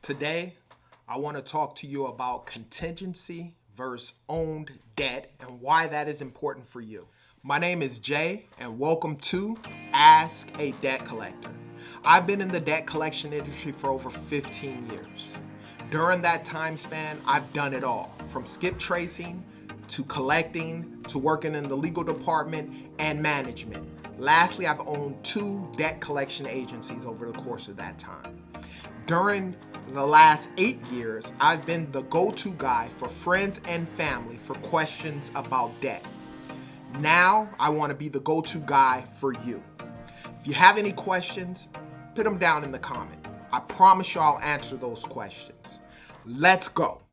Today, I want to talk to you about contingency versus owned debt and why that is important for you. My name is Jay, and welcome to Ask a Debt Collector. I've been in the debt collection industry for over 15 years. During that time span, I've done it all, from skip tracing to collecting to working in the legal department and management. Lastly, I've owned 2 debt collection agencies over the course of that time. During the last 8 years, I've been the go-to guy for friends and family for questions about debt. Now, I want to be the go-to guy for you. If you have any questions, put them down in the comment. I promise you I'll answer those questions. Let's go.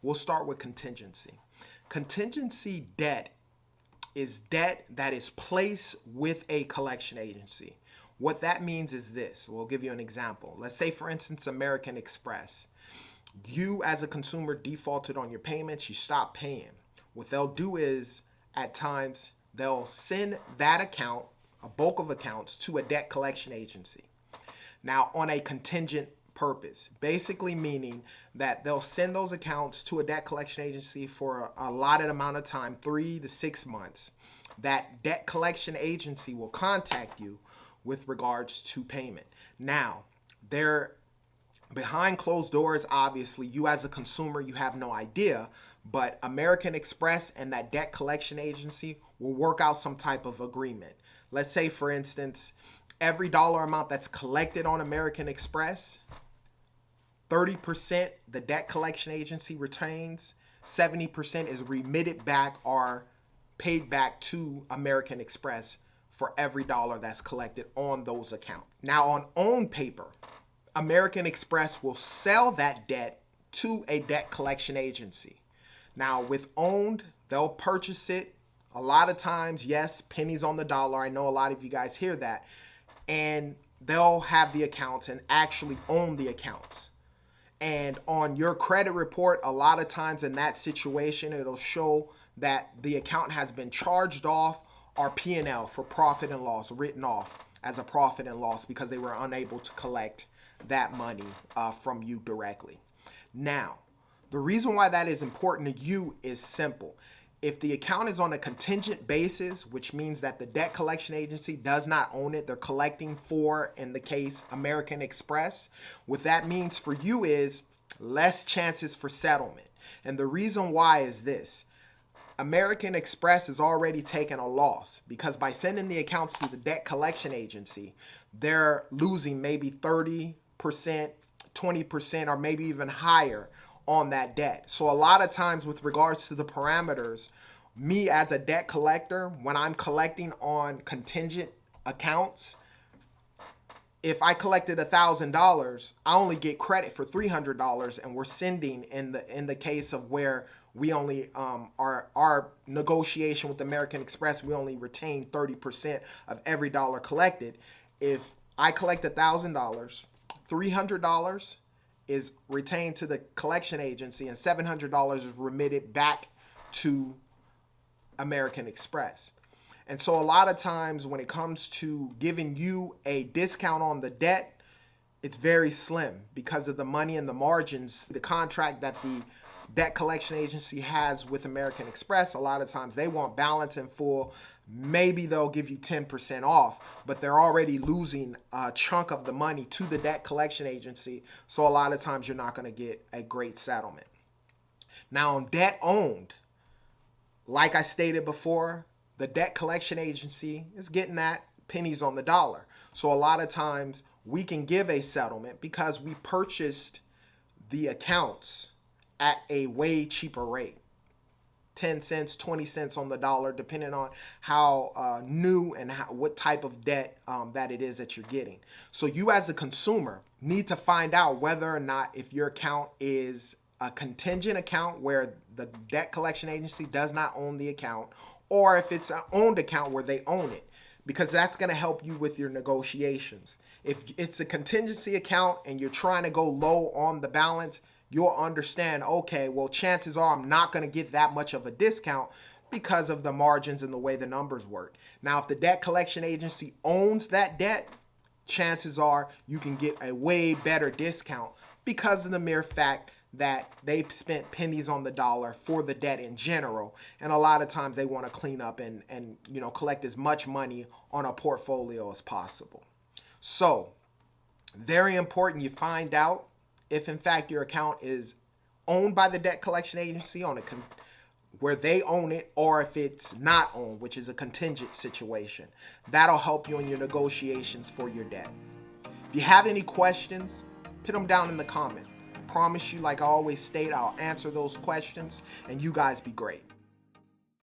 We'll start with contingency. Contingency debt is debt that is placed with a collection agency. What that means is this. We'll give you an example. Let's say, for instance, American Express. You as a consumer defaulted on your payments, you stopped paying. What they'll do is, at times, they'll send that account, a bulk of accounts, to a debt collection agency. Now, on a contingent purpose, basically meaning that they'll send those accounts to a debt collection agency for a allotted amount of time, 3 to 6 months. That debt collection agency will contact you with regards to payment. Now, they're behind closed doors. Obviously, you as a consumer, you have no idea, but American Express and that debt collection agency will work out some type of agreement. Let's say, for instance, every dollar amount that's collected on American Express, 30% the debt collection agency retains, 70% is remitted back or paid back to American Express for every dollar that's collected on those accounts. Now, on own paper, American Express will sell that debt to a debt collection agency. Now, with owned, they'll purchase it. A lot of times, yes, pennies on the dollar. I know a lot of you guys hear that. And they'll have the accounts and actually own the accounts. And on your credit report, a lot of times in that situation, it'll show that the account has been charged off or P&L for profit and loss, written off as a profit and loss because they were unable to collect that money from you directly. Now, the reason why that is important to you is simple. If the account is on a contingent basis, which means that the debt collection agency does not own it, they're collecting for, in the case, American Express, what that means for you is less chances for settlement. And the reason why is this. American Express is already taking a loss because by sending the accounts to the debt collection agency, they're losing maybe 30%, 20%, or maybe even higher on that debt. So a lot of times with regards to the parameters, me as a debt collector, when I'm collecting on contingent accounts, if I collected $1,000, I only get credit for $300, and we're sending in the case of where we only our negotiation with American Express, we only retain 30% of every dollar collected. If I collect $1,000, $300 is retained to the collection agency and $700 is remitted back to American Express. And so a lot of times when it comes to giving you a discount on the debt, it's very slim because of the money and the margins, the contract that the debt collection agency has with American Express. A lot of times they want balance in full. Maybe they'll give you 10% off, but they're already losing a chunk of the money to the debt collection agency. So a lot of times you're not going to get a great settlement. Now, on debt owned, like I stated before, the debt collection agency is getting that pennies on the dollar. So a lot of times we can give a settlement because we purchased the accounts at a way cheaper rate. 10 cents, 20 cents on the dollar, depending on how new and what type of debt that it is that you're getting. So you as a consumer need to find out whether or not if your account is a contingent account where the debt collection agency does not own the account, or if it's an owned account where they own it, because that's going to help you with your negotiations. If it's a contingency account and you're trying to go low on the balance, you'll understand, okay, well, chances are I'm not going to get that much of a discount because of the margins and the way the numbers work. Now, if the debt collection agency owns that debt, chances are you can get a way better discount because of the mere fact that they've spent pennies on the dollar for the debt in general. And a lot of times they want to clean up and collect as much money on a portfolio as possible. So, very important you find out if in fact your account is owned by the debt collection agency where they own it, or if it's not owned, which is a contingent situation. That'll help you in your negotiations for your debt. If you have any questions, put them down in the comment. Promise you, like I always state, I'll answer those questions, and you guys be great.